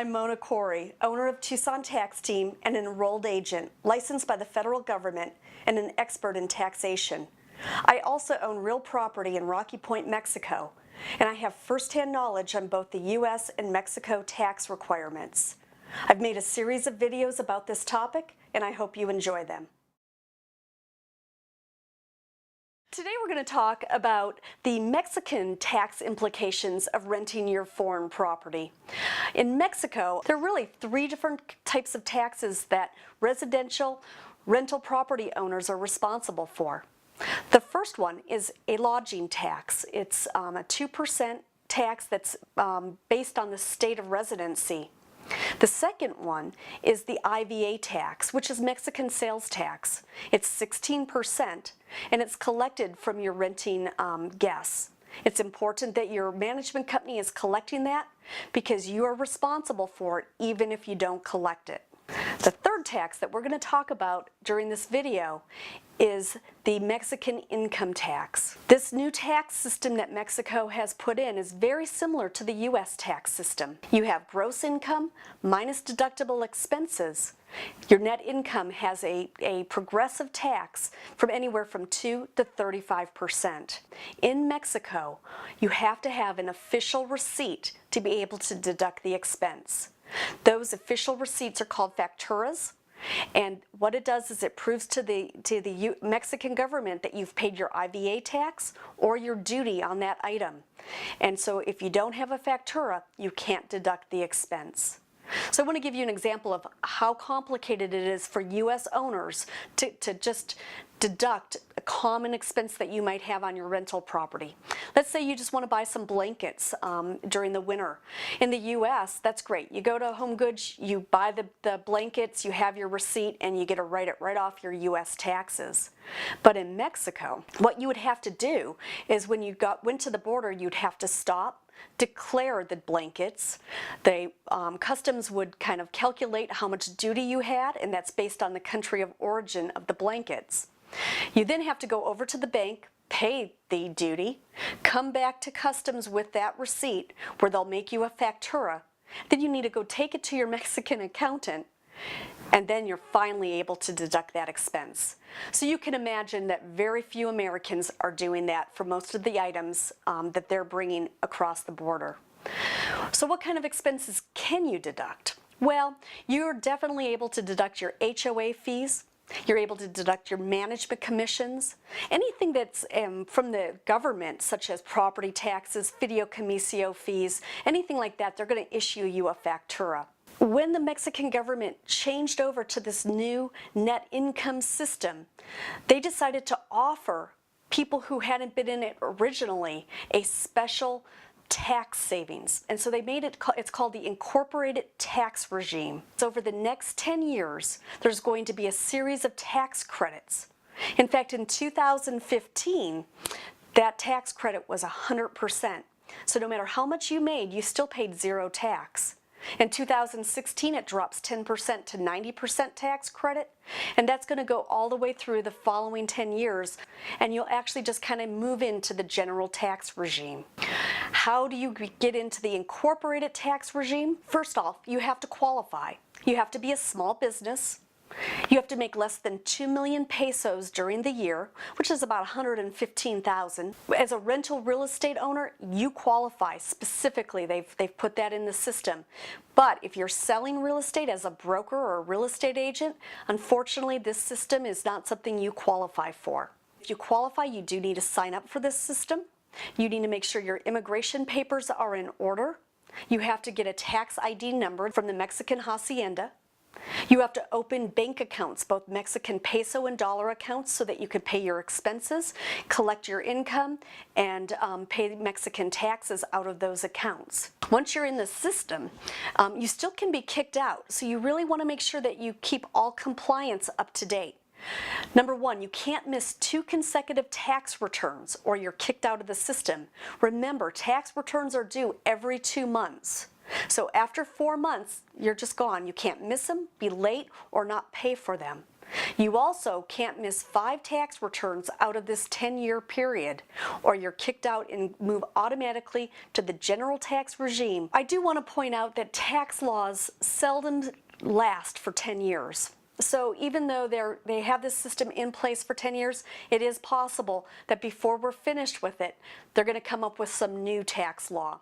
I'm Mona Corey, owner of Tucson Tax Team and an enrolled agent, licensed by the federal government and an expert in taxation. I also own real property in Rocky Point, Mexico, and I have firsthand knowledge on both the U.S. and Mexico tax requirements. I've made a series of videos about this topic, and I hope you enjoy them. Today we're going to talk about the Mexican tax implications of renting your foreign property. In Mexico, there are really three different types of taxes that residential rental property owners are responsible for. The first one is a lodging tax. It's a 2% tax that's based on the state of residency. The second one is the IVA tax, which is Mexican sales tax. It's 16% and it's collected from your renting guests. It's important that your management company is collecting that because you are responsible for it even if you don't collect it. The third tax that we're going to talk about during this video is the Mexican income tax. This new tax system that Mexico has put in is very similar to the U.S. tax system. You have gross income minus deductible expenses. Your net income has a progressive tax from anywhere from 2 to 35%. In Mexico, you have to have an official receipt to be able to deduct the expense. Those official receipts are called facturas, and what it does is it proves to the Mexican government that you've paid your IVA tax or your duty on that item. And so if you don't have a factura, you can't deduct the expense. So I want to give you an example of how complicated it is for U.S. owners to just deduct a common expense that you might have on your rental property. Let's say you just want to buy some blankets during the winter. In the U.S., that's great. You go to Home Goods, you buy the blankets, you have your receipt, and you get to write it right off your U.S. taxes. But in Mexico, what you would have to do is when you went to the border, you'd have to stop, declare the blankets. Customs would kind of calculate how much duty you had, and that's based on the country of origin of the blankets. You then have to go over to the bank, pay the duty, come back to customs with that receipt where they'll make you a factura. Then you need to go take it to your Mexican accountant, and then you're finally able to deduct that expense. So you can imagine that very few Americans are doing that for most of the items that they're bringing across the border. So what kind of expenses can you deduct? Well, you're definitely able to deduct your HOA fees. You're able to deduct your management commissions, anything that's from the government, such as property taxes, fideicomiso fees, anything like that, they're going to issue you a factura. When the Mexican government changed over to this new net income system, they decided to offer people who hadn't been in it originally a special tax savings. And so they made it, it's called the incorporated tax regime. So over the next 10 years, there's going to be a series of tax credits. In fact, in 2015, that tax credit was 100%. So no matter how much you made, you still paid zero tax. In 2016, it drops 10% to 90% tax credit, and that's going to go all the way through the following 10 years, and you'll actually just kind of move into the general tax regime. How do you get into the incorporated tax regime? First off, you have to qualify. You have to be a small business. You have to make less than 2 million pesos during the year, which is about 115,000. As a rental real estate owner, you qualify specifically. They've put that in the system. But if you're selling real estate as a broker or a real estate agent, unfortunately this system is not something you qualify for. If you qualify, you do need to sign up for this system. You need to make sure your immigration papers are in order. You have to get a tax ID number from the Mexican hacienda. You have to open bank accounts, both Mexican peso and dollar accounts, so that you can pay your expenses, collect your income, and pay Mexican taxes out of those accounts. Once you're in the system, you still can be kicked out, so you really want to make sure that you keep all compliance up to date. Number one, you can't miss 2 consecutive tax returns or you're kicked out of the system. Remember, tax returns are due every 2 months. So after 4 months, you're just gone. You can't miss them, be late, or not pay for them. You also can't miss 5 tax returns out of this 10-year period, or you're kicked out and move automatically to the general tax regime. I do want to point out that tax laws seldom last for 10 years. So even though they have this system in place for 10 years, it is possible that before we're finished with it, they're going to come up with some new tax law.